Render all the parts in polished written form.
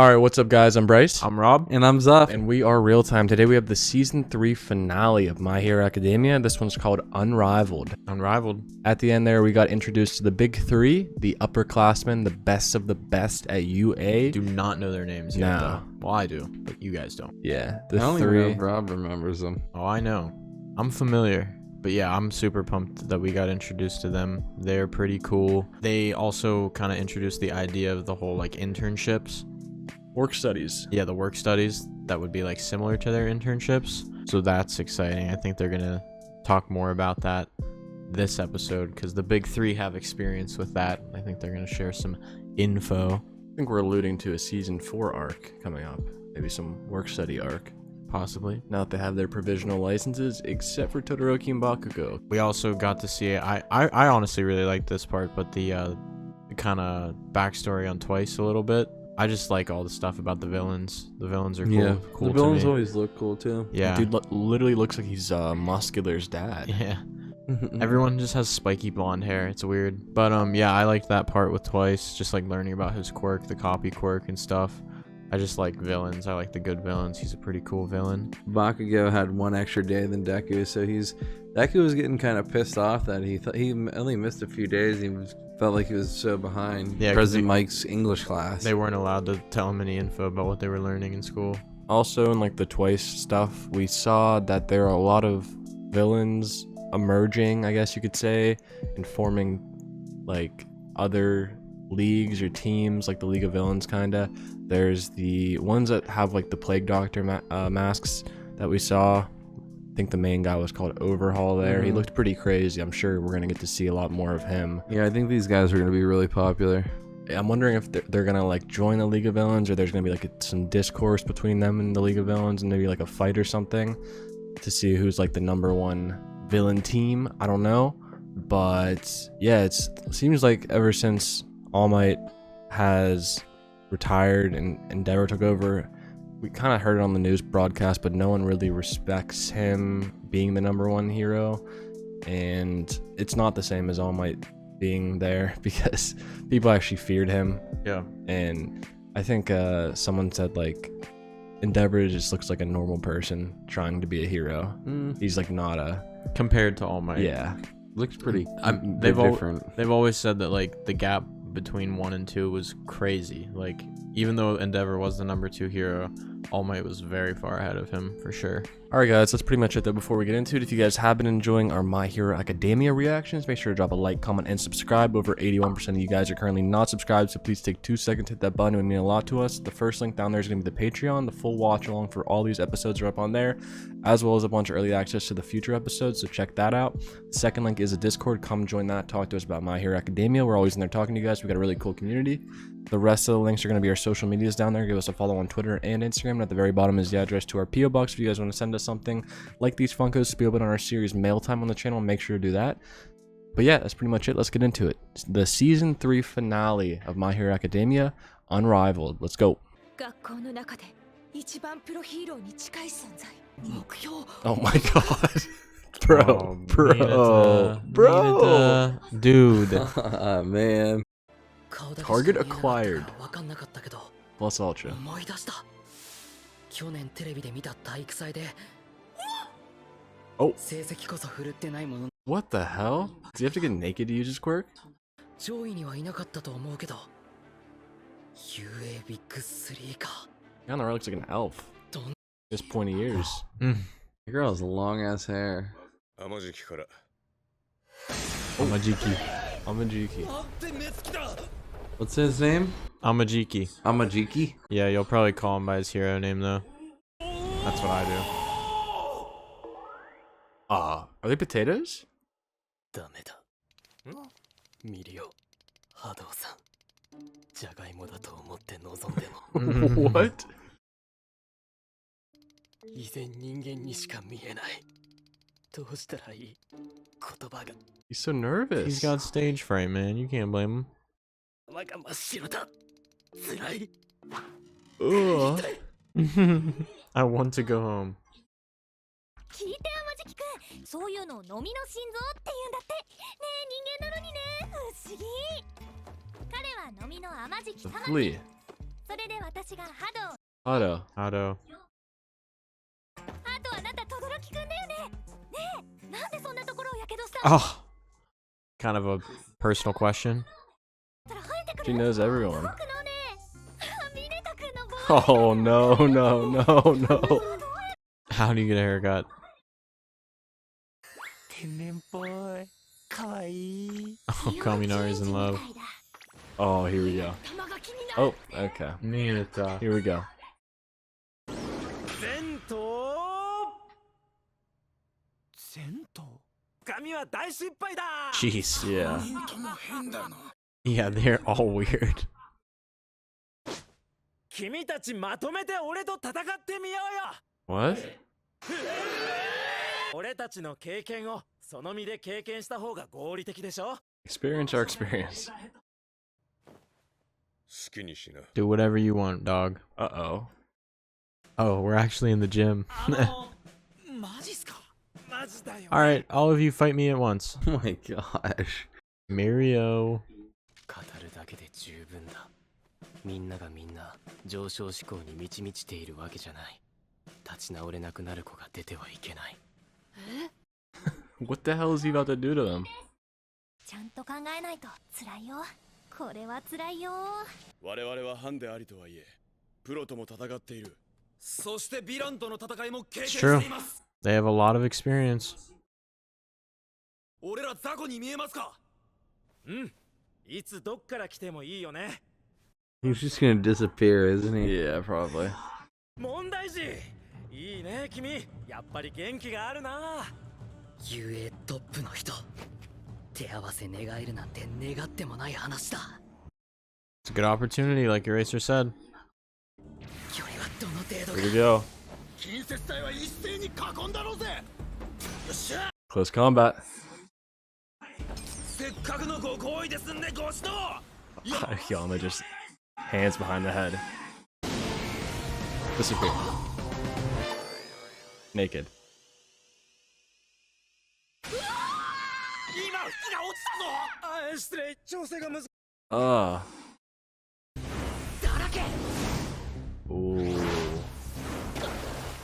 Alright, what's up guys? I'm Bryce. I'm Rob. And I'm Zuff. And we are Real Time. Today we have the Season 3 finale of My Hero Academia. This one's called Unrivaled. Unrivaled. At the end there, we got introduced to the big three, the upperclassmen, the best of the best at UA. Do not know their names yet, though. Well, I do, but you guys don't. Yeah, the I only three. know if Rob remembers them. Oh, I know. I'm familiar. But yeah, I'm super pumped that we got introduced to them. They're pretty cool. They also kind of introduced the idea of the whole like internships. Work studies. Yeah, the work studies that would be like similar to their internships. So that's exciting. I think they're going to talk more about that this episode because the big three have experience with that. I think they're going to share some info. I think we're alluding to a Season 4 arc coming up. Maybe some work study arc. Possibly. Now that they have their provisional licenses, except for Todoroki and Bakugo. We also got to see it. I honestly really like this part, but the kind of backstory on Twice a little bit. I just like all the stuff about the villains. The villains are cool. Yeah, cool the villains to me. always look cool too. Yeah. Dude literally looks like he's Muscular's dad. Yeah. Everyone just has spiky blonde hair. It's weird. But yeah, I liked that part with Twice. Just like learning about his quirk, the copy quirk and stuff. I just like villains. I like the good villains. He's a pretty cool villain. Bakugo had one extra day than Deku, so Deku was getting kind of pissed off that he thought he only missed a few days. Felt like he was so behind. Yeah, President Mike's English class. They weren't allowed to tell him any info about what they were learning in school. Also, in like the Twice stuff, we saw that there are a lot of villains emerging, I guess you could say, and forming like other leagues or teams, like the League of Villains kinda. There's the ones that have like the Plague Doctor masks that we saw. I think the main guy was called Overhaul there. He looked pretty crazy. I'm sure we're gonna get to see a lot more of him. Yeah, I think these guys are gonna be really popular. I'm wondering if they're gonna like join the League of Villains, or there's gonna be like some discourse between them and the League of Villains, and maybe like a fight or something to see who's like the #1 villain team. I don't know, but yeah, it seems like ever since All Might has retired and Endeavor took over, we kind of heard it on the news broadcast, but no one really respects him being the #1 hero, and it's not the same as All Might being there because people actually feared him. Yeah. And I think someone said like Endeavor just looks like a normal person trying to be a hero. He's like not a Compared to All Might. yeah. Looks pretty Different. They've always said that like the gap between 1 and 2 was crazy. Like even though Endeavor was the #2 hero, All Might was very far ahead of him for sure. Alright guys, that's pretty much it though. Before we get into it, if you guys have been enjoying our My Hero Academia reactions, make sure to drop a like, comment, and subscribe. Over 81% of you guys are currently not subscribed, so please take 2 seconds to hit that button. It would mean a lot to us. The first link down there is going to be the Patreon. The full watch along for all these episodes are up on there, as well as a bunch of early access to the future episodes, so check that out. The second link is a Discord. Come join that. Talk to us about My Hero Academia. We're always in there talking to you guys. We got a really cool community. The rest of the links are going to be our social medias down there. Give us a follow on Twitter and Instagram. And at the very bottom is the address to our P.O. Box if you guys want to send us something like these Funkos to be open on our series Mail Time on the channel. Make sure to do that. But yeah, that's pretty much it. Let's get into it. It's the Season 3 finale of My Hero Academia, Unrivaled. Let's go. Oh my god. Bro. Dude. Man. Target acquired. Plus Ultra. Oh. What the hell? Does he have to get naked to use his quirk? Yeah, on the right looks like an elf. Just pointy ears. The girl has long ass hair. Amajiki. What's his name? Amajiki. Amajiki? Yeah, you'll probably call him by his hero name though. That's what I do. Are they potatoes? What? He's so nervous. He's got stage fright, man. You can't blame him. Ugh. I want to go home. 聞いて天地君、そういうのを飲みの心臓って言うんだって。ねえ人間なのにね、不思議。彼は飲みの天地貴様。 The flea. それで私がハド。 Auto. Auto. あとあなた轟くんだよね。ねえ、なんでそんなところをやけどした Oh. Kind of a personal question. たら生えてく She る。 knows everyone. 僕のね、ミネタ君のボー Oh no, no, no, no. How do you get a haircut? 天然っぽい。かわいい。 Oh, Kaminari's in love. Oh, here we go. 玉が気になる。 Oh, okay. Minata. Here we go. 銭湯銭湯髪は大失敗だ Jeez. Yeah. Yeah, they're all weird. 君たちまとめて俺と戦ってみようよ What? 俺たちの経験をその身で経験した方が合理的でしょ Experience our experience. 好きにしな。 Do whatever you want, dog. Uh-oh. Oh, we're actually in the gym. マジっすかマジだよ All right, all of you fight me at once. Oh my gosh. MIRIO. 語るだけで十分だ。みんながみんな上昇志向に満ち満ちているわけじゃない。立ち直れなくなる子が出てはいけない。 What the hell is he about to do to them? ちゃんと考えないと辛いよ。これは辛いよ。我々はハンでありとはいえ、プロとも戦っている。そしてヴィランとの戦いも経験 It's し true. ています They have a lot of experience. 俺ら雑魚に見えますかうんいつどっから来てもいいよね He's just gonna disappear, isn't he? Yeah, probably. 問題児いいね君やっぱり元気があるな雄英トップの人手合わせ願えるなんて願ってもない話だ It's a good opportunity, like Eraser said. 距離はどの程度 Here か we go. 近接隊は一斉に囲んだろうぜよっしゃ Close combat. せっかくのご好意ですんでご指導 Yama just hands behind the head. Disappear. Naked. 今服が落ちたぞあ失礼調整が難 Ah. だらけ Ooh.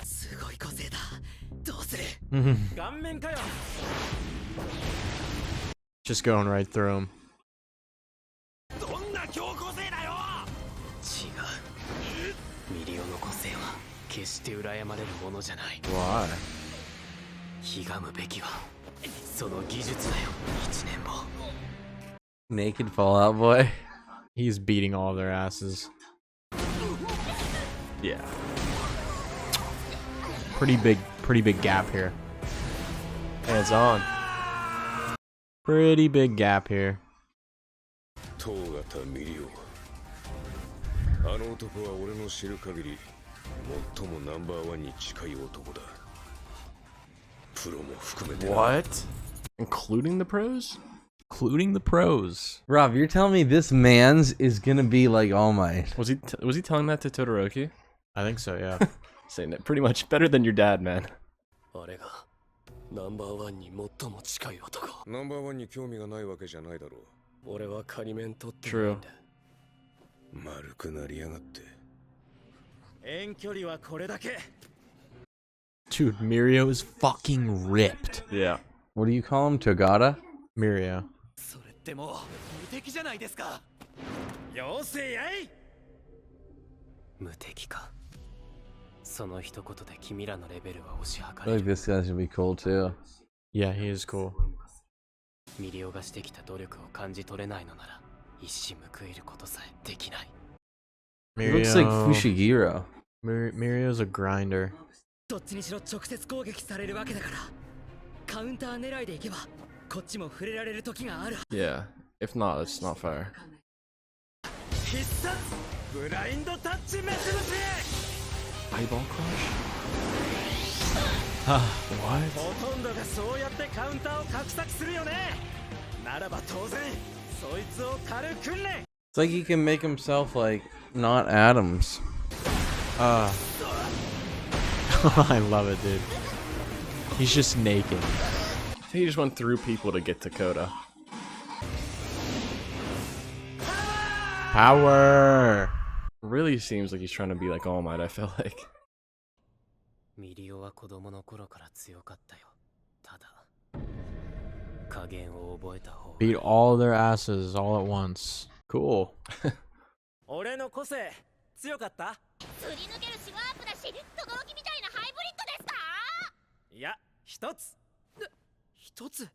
すごい個性だどうする 顔面かよ Just going right through him. どんな強個性だよ違うミリオの個性は決して羨まれるものじゃない Why? ひがむべきはその技術だよ一年も Naked Fallout Boy. He's beating all of their asses. Yeah. Pretty big gap here. Hands on. Pretty big gap here. 東型ミリオ。あの男は俺の知る限り最もナンバーワンに近い男だ。プロも含めてな。 What? Including the pros? Including the pros. Rob, you're telling me this man's is gonna be like All Might. Was he telling that to Todoroki? I think so, yeah. Saying that pretty much better than your dad, man. あれがナンバーワンに最も近い男ナンバーワンに興味がないわけじゃないだろ俺は仮面取ってないんだう。丸くなりやがって。遠距離はこれだけ Dude, MIRIO is fucking ripped. Yeah. What do you call him? Togata? MIRIO. それってもう無敵じゃないですかよせやい無敵かその一言で君らのレベルは推し I 量 feel れ like る this guy should be cool too. Yeah, he is cool. ミリオがしてきた努力を感じ取れないのなら一矢報いることさえできない He looks like MIRIO. Fushiguro. MIRIO's a grinder. どっちにしろ直接攻撃されるわけだからカウンター狙いでいけばこっちも触れられる時がある Yeah. If not, it's not fair. 必殺ブラインドタッチ目つぶし Eyeball crush? What? ほとんどがそうやってカウンターを格殺するよねならば当然そいつを狩る訓練 It's like he can make himself like not atoms. I love it, dude. He's just naked. I think he just went through people to get to Koda. Power! Really seems like he's trying to be like All Might, I feel like. ミリオは子供の頃から強かったよ。ただ、加減を覚えた方が。 Beat all their asses all at once. Cool. 俺の個性強かった？すり抜けるシワープだし、とどろきみたいなハイブリッドですか？いや、一つ。一つ。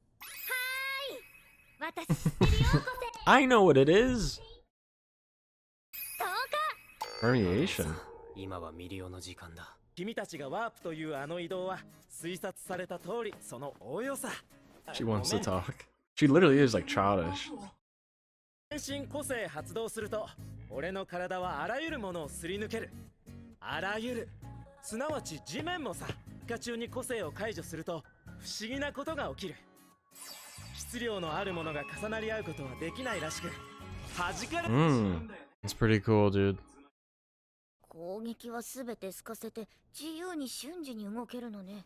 私知ってるよ、個性。 I know what it is. そうか。 Variation. 今はミリオの時間だ。君たちがワープというあの移動は推察された通りその応用さ。 She wants to talk. She literally is like childish. 変身個性発動すると俺の体はあらゆるものをすり抜ける。あらゆる、すなわち地面もさ。ピカチュウに個性を解除すると不思議なことが起きる。質量のあるものが重なり合うことはできないらしく、弾かれ。It's pretty cool, dude. 攻撃はすべて透かせて自由に瞬時に動けるのね。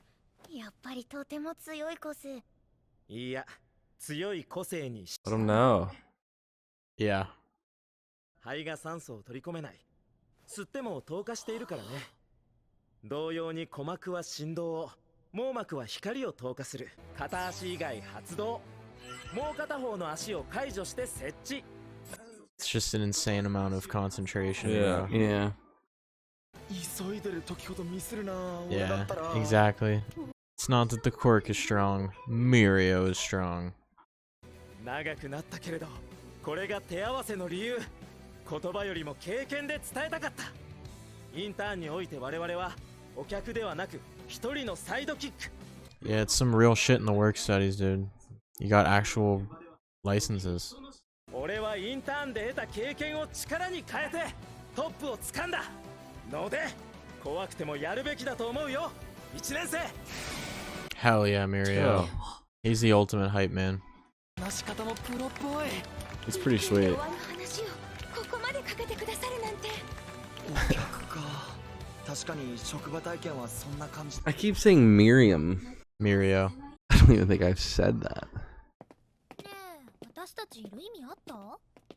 やっぱりとても強い個性。いや、強い個性に I don't know. Yeah. 肺が酸素を取り込めない。吸っても透過しているからね。同様に鼓膜は振動を、網膜は光を透過する。片足以外発動。もう片方の足を解除して設置。 It's just an insane amount of concentration. Yeah. bro. Yeah. 急いでる時ほどミスるな。俺だ Yeah, ったら。 exactly. It's not that the quirk is strong. MIRIO is strong. 長くなったけれど、これが手合わせの理由。言葉よりも経験で伝えたかった。インターンにおいて我々はお客ではなく一人のサイドキック。 Yeah, it's some real shit in the work studies, dude. You got actual licenses. 俺はインターンで得た経験を力に変えてトップを掴んだので、怖くてもやるべきだと思うよ、1年生。 Hell yeah, MIRIO. He's the ultimate hype man. 話し方もプロっぽい。 It's pretty sweet. 終わる話をここまでかけてくださるなんて。お客か。確かに職場体験はそんな感じ。 I keep saying Miriam. MIRIO. I don't even think I've said that. ねえ、私たちいる意味あった？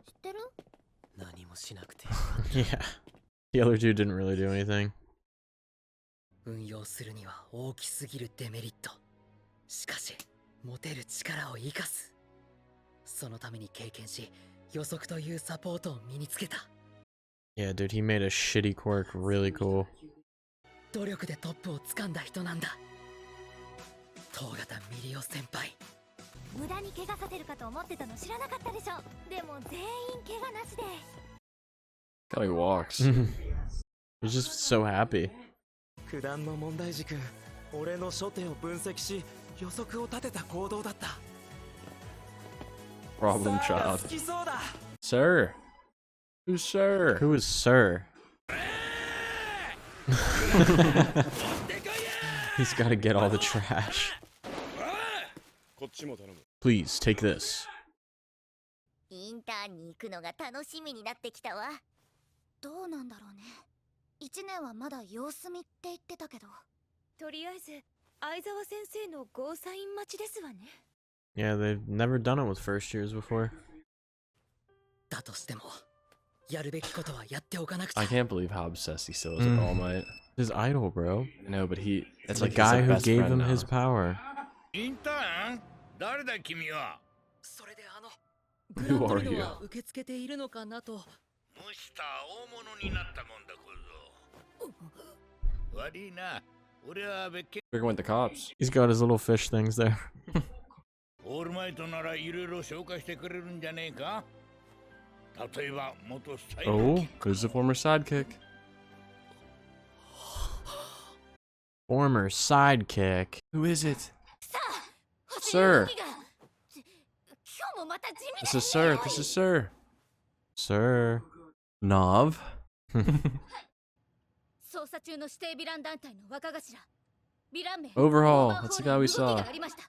知ってる？何もしなくて。 Yeah. The other dude didn't really do anything. 運用するには大きすぎるデメリット。しかし、持てる力を生かす。そのために経験し、予測というサポートを身につけた。 Yeah, dude, he made a shitty quirk really cool. 努力でトップを掴んだ人なんだ。東型ミリオ先輩。無駄に怪我させるかと思ってたの知らなかったでしょ。でも全員怪我なしで。 Kind of walks. He's just so happy. 九段の問題軸、俺の初手を分析し予測を立てた行動だった。 Problem さあ child. 好きそうだ。 Sir. Who's Sir? Who is Sir? He's got to get all the trash. こっちも頼む。 Please take this. インターンに行くのが楽しみになってきたわ。どうなんだろうね。1年はまだ様子見って言ってたけど。とりあえず相沢先生のゴーサイン待ちですわね。 Yeah, they've never done it with first years before. だとしても、やるべきことはやっておかなくちゃ。 I can't believe how obsessed he still is with All Might. His idol, bro. No, but it's The like guy he's who best gave friend him now. his power. インターン？誰だ君は？それでWho グラント are リノ you? は受け付けているのかなと。蒸した大物になったもんだ小僧。悪いな。俺は別件。 Figure went the cops. He's got his little fish things there. オールマイトならいろいろ紹介してくれるんじゃねえか？例えば元サイド Oh, キック。 who's the former sidekick? Former sidekick. Who is it? さあ、 Sir. 星の動きが今日もまた地味 This is Sir. This is Sir. Sir. Nov. 捜査中の指定ヴィラン団体の若頭ヴィラン名 Overhaul. That's the guy we 動き saw. がありました。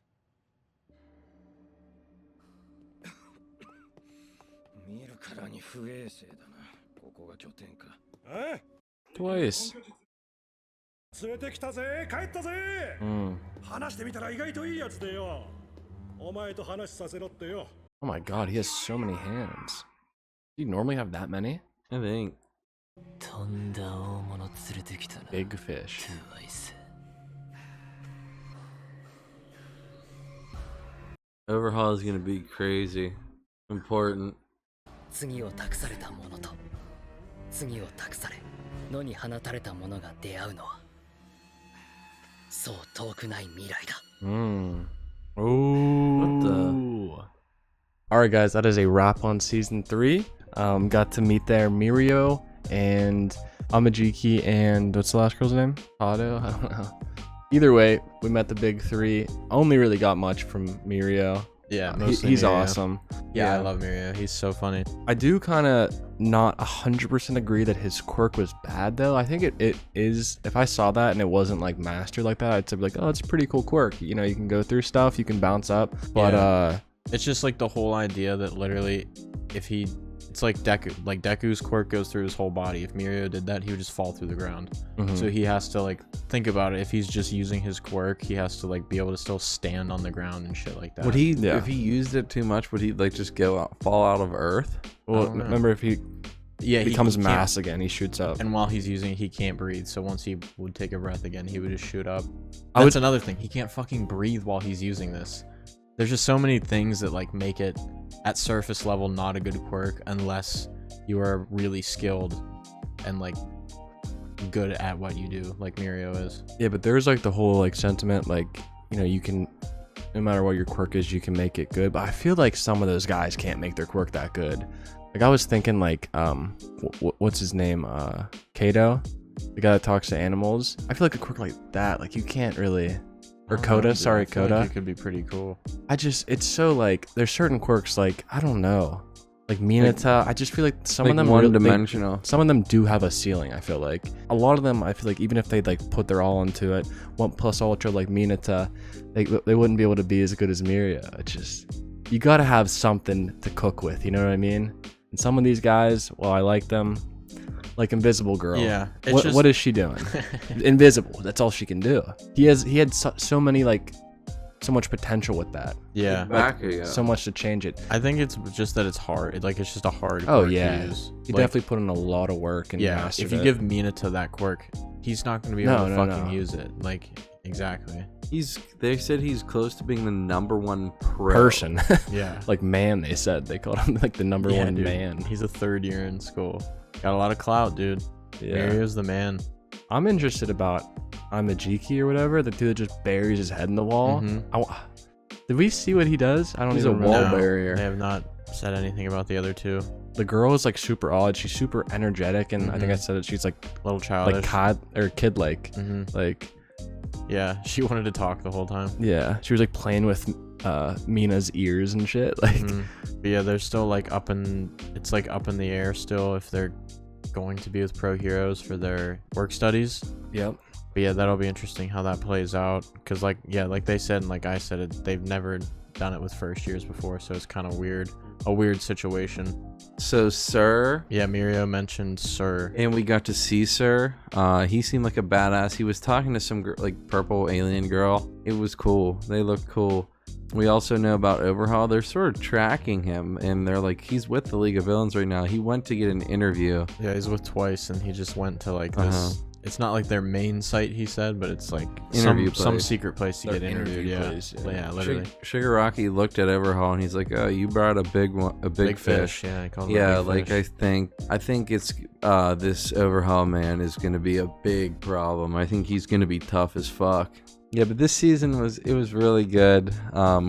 見るからに不衛生だな。ここが拠点か。 Twice. 連れてきたぜ、帰ったぜ。 Mm. 話してみたら意外といいやつでよ。お前と話させろってよ。 Oh my god, he has so many hands. Do you normally have that many? I think. Big fish. Overhaul is gonna be crazy. Important. 次を託された者と次を託され野に放たれた者が出会うのはそう遠くない未来だ。Ooh. Alright guys, that is a wrap on season 3. Got to meet there MIRIO and Amajiki and what's the last girl's name? Tado? I don't know. Either way, we met the big 3. Only really got much from MIRIO. Yeah, He's awesome. Yeah, I love MIRIO. He's so funny. I do kind of not 100% agree that his quirk was bad though. I think it is. If I saw that and it wasn't like mastered like that, I'd say like, oh, it's a pretty cool quirk. You know, you can go through stuff, you can bounce up, but it's just like the whole idea that literally, it's like Deku. Like Deku's quirk goes through his whole body. If MIRIO did that, he would just fall through the ground. So he has to like think about it. If he's just using his quirk, he has to like be able to still stand on the ground and shit like that. Would he, if he used it too much, would he like just fall out of Earth? Well, remember if he becomes mass again, he shoots up. And while he's using it, he can't breathe. So once he would take a breath again, he would just shoot up. That's another thing. He can't fucking breathe while he's using this. There's just so many things that like make it at surface level not a good quirk unless you are really skilled and like good at what you do, like MIRIO is. Yeah, but there's like the whole like sentiment, like, you know, you can, no matter what your quirk is, you can make it good. But I feel like some of those guys can't make their quirk that good. Like I was thinking like what's his name, Kato, the guy that talks to animals. I feel like a quirk like that, like you can't really. Or Coda, sorry, Coda. Like it could be pretty cool. It's so like, there's certain quirks like, I don't know, like Mineta. I just feel like some of them one-dimensional. Some of them do have a ceiling. I feel like a lot of them. I feel like even if they like put their all into it, 1+ Ultra like Mineta, they wouldn't be able to be as good as MIRIO. It's just, you gotta have something to cook with. You know what I mean? And some of these guys, well, I like them. Like Invisible Girl. Yeah. What is she doing? Invisible. That's all she can do. He had so many like so much potential with that. Yeah. So much to change it. I think it's just that it's hard. It's just a hard quirk to yeah. use. He definitely put in a lot of work and if you give Mineta that quirk, he's not going to be able to fucking use it. Like, exactly. They said he's close to being the #1 person. Yeah. Like man, they said. They called him like the #1 dude. man. He's a 3rd year in school. Got a lot of clout, dude. Yeah. MIRIO's the man. I'm interested about Amajiki or whatever, the dude that just buries his head in the wall. Did we see what he does? I don't He's even a wall remember. barrier. They have not said anything about the other 2. The girl is like super odd. She's super energetic, and I think I said it. She's like a little childish, like kid-like. Like, yeah, she wanted to talk the whole time. Yeah, she was like playing with Mina's ears and shit. Like, but yeah, they're still like up in the air still if they're going to be with pro heroes for their work studies. Yep. But yeah, that'll be interesting how that plays out, because like they said and like I said it, they've never done it with first years before, so it's kind of a weird situation. So Sir, yeah, MIRIO mentioned Sir, and we got to see Sir. He seemed like a badass. He was talking to some like purple alien girl. It was cool. They looked cool. We also know about Overhaul. They're sort of tracking him, and they're like, he's with the League of Villains right now. He went to get an interview. Yeah, he's with Twice, and he just went to like this. It's not like their main site, he said, but it's like some secret place to get interviewed. Yeah, literally. Shigaraki looked at Overhaul, and he's like, "Oh, you brought a big fish." Yeah, I called him a big fish. I think it's this Overhaul man is gonna be a big problem. I think he's gonna be tough as fuck. Yeah, but this season was really good.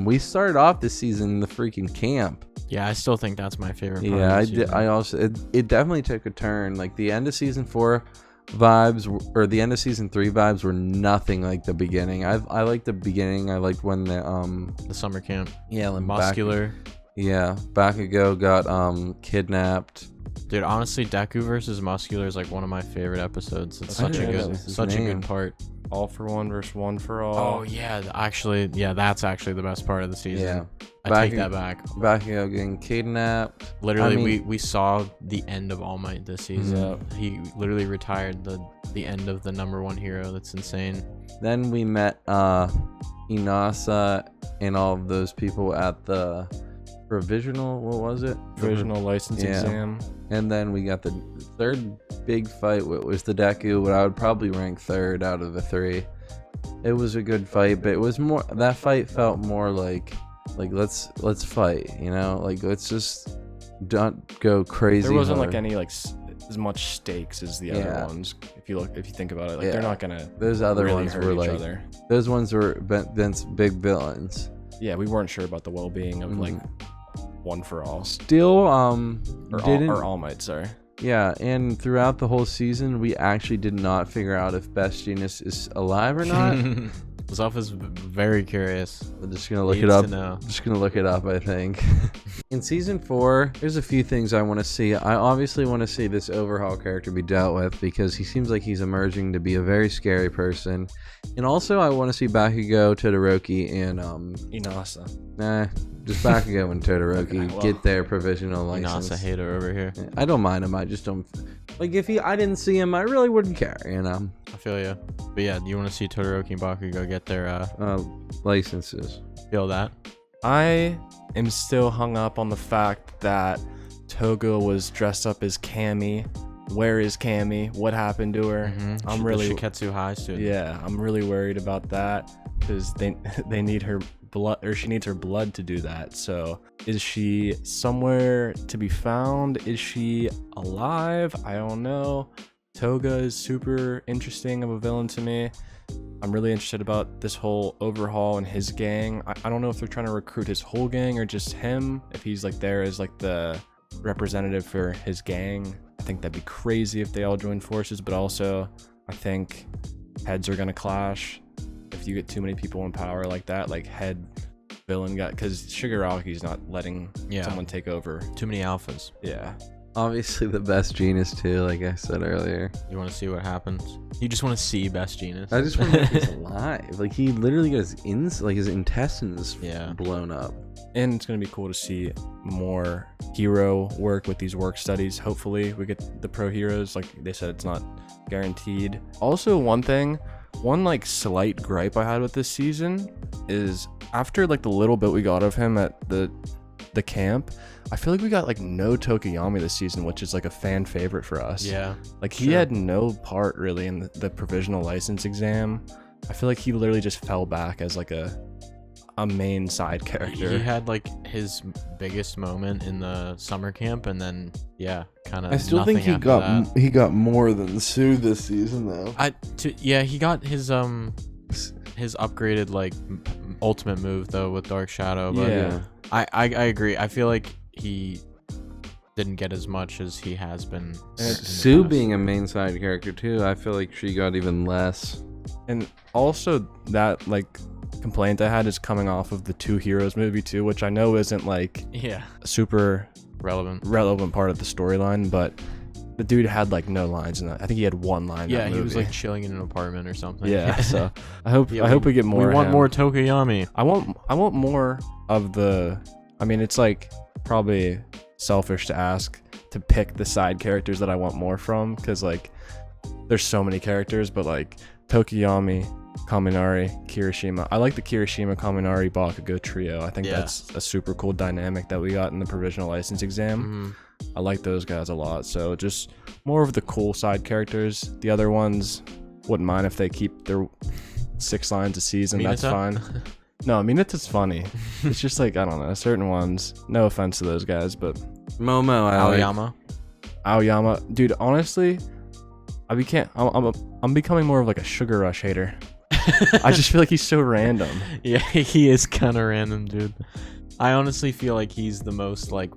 We started off this season in the freaking camp. Yeah, I still think that's my favorite part. Yeah, I also it definitely took a turn. Like the end of season 4 vibes, or the end of season 3 vibes, were nothing like the beginning. I liked the beginning. I liked when the summer camp. Yeah, when Muscular. Bakugo got kidnapped. Dude, honestly, Deku versus Muscular is like one of my favorite episodes. It's such a good part. All for one versus one for all. Oh yeah, that's actually the best part of the season. Yeah, I take that back. Bakugo getting kidnapped. Literally, we saw the end of All Might this season. He literally retired the end of the #1 hero. That's insane. Then we met Inasa and all of those people at the provisional. What was it? Provisional license Yeah. exam. And then we got the third big fight. What was the Deku? What I would probably rank third out of the three. It was a good fight, but it was more. That fight felt more like let's fight. You know, like let's just don't go crazy. There wasn't hard. like any like as much stakes as the Yeah. other ones. If you think about it, like Yeah. they're not gonna. Those other really ones hurt were each like other. those ones were Vince big villains. Yeah, we weren't sure about the well-being of like One for All Still, or didn't All Might. Sorry. yeah, and throughout the whole season, we actually did not figure out if Best Genius is alive or not. Zuff is very curious. I'm just gonna look it Needs up. to know. Just gonna look it up, I think. In season 4, there's a few things I want to see. I obviously want to see this overhaul character be dealt with because he seems like he's emerging to be a very scary person. And also, I want to see Bakugo, Todoroki, and Inasa. just Bakugo and Todoroki Okay, well, get their provisional license. Nasa hater over here. I don't mind him. I just don't like if I didn't see him, I really wouldn't care. You know, I feel you. But yeah, you want to see Todoroki and Bakugo get their licenses. feel that? I am still hung up on the fact that Toga was dressed up as Cammy. Where is Cammy? What happened to her? I'm really Shiketsu High student. Yeah, I'm really worried about that because they need her blood, or she needs her blood to do that. So is she somewhere to be found? Is she alive? I don't know. Toga is super interesting of a villain to me. I'm really interested about this whole overhaul and his gang. I don't know if they're trying to recruit his whole gang or just him, if he's like there as like the representative for his gang. I think that'd be crazy if they all join forces, but also I think heads are gonna clash if you get too many people in power like that, like head villain guy, because Shigaraki's not letting someone take over. Too many alphas. Yeah. Obviously, the Best Genius too, like I said earlier. You want to see what happens? You just want to see Best Genius. I just want to know if he's alive. Like he literally got his intestines Yeah. blown up. And it's going to be cool to see more hero work with these work studies. Hopefully we get the pro heroes. Like they said, it's not guaranteed. Also, one like slight gripe I had with this season is after like the little bit we got of him at the camp, I feel like we got like no Tokiyami this season, which is like a fan favorite for us. Yeah. Like he had no part really in the provisional license exam. I feel like he literally just fell back as like a main side character. He had like his biggest moment in the summer camp, and then kind of. I still think he got more than Sue this season though. He got his upgraded like ultimate move though with Dark Shadow. But Yeah. I agree. I feel like he didn't get as much as he has been. Sue being a main side character too, I feel like she got even less. And also that like complaint I had is coming off of the Two Heroes movie too, which I know isn't like a super relevant part of the storyline, but the dude had like no lines in that. I think he had one line. Yeah, in that he was movie. like chilling in an apartment or something. Yeah, so I hope we get more. We want him. more Tokiyami. I want more of the. I mean, it's like probably selfish to ask to pick the side characters that I want more from, because like there's so many characters, but like Tokiyami, Kaminari, Kirishima. I like the Kirishima, Kaminari, Bakugo trio. I think that's a super cool dynamic that we got in the provisional license exam. I like those guys a lot. So just more of the cool side characters. The other ones, wouldn't mind if they keep their 6 lines a season. Mineta? That's fine. No, Mineta's funny. It's just like, I don't know, certain ones. No offense to those guys, but Momo, Aoyama. Dude, honestly, I'm becoming more of like a Sugar Rush hater. I just feel like he's so random. Yeah, he is kind of random, dude. I honestly feel like he's the most like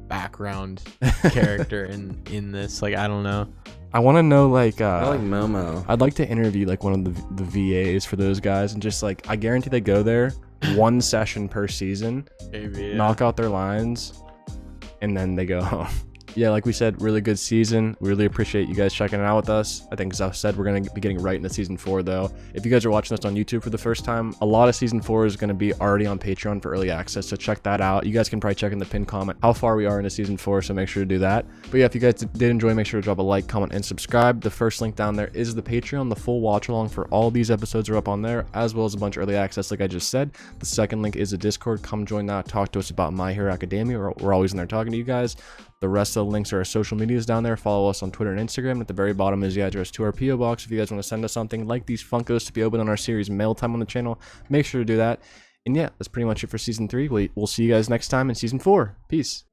background character in this. Like, I don't know. I want to know like I like Momo. I'd like to interview like one of the VAs for those guys, and just like I guarantee they go there 1 session per season, Maybe, knock out their lines, and then they go home. yeah, like we said, really good season. We really appreciate you guys checking it out with us. I think Zuff said we're going to be getting right into season 4 though. If you guys are watching this on YouTube for the first time, a lot of season 4 is going to be already on Patreon for early access, so check that out. You guys can probably check in the pinned comment how far we are into season 4, so make sure to do that. But yeah, if you guys did enjoy, make sure to drop a like, comment, and subscribe. The first link down there is the Patreon. The full watch along for all these episodes are up on there, as well as a bunch of early access like I just said. The second link is a Discord. Come join that, talk to us about My Hero Academia. We're always in there talking to you guys. The rest of the links are our social medias down there. Follow us on Twitter and Instagram. At the very bottom is the address to our PO box. If you guys want to send us something like these Funkos to be open on our series Mail Time on the channel, make sure to do that. And yeah, that's pretty much it for season 3. We'll see you guys next time in season 4. Peace.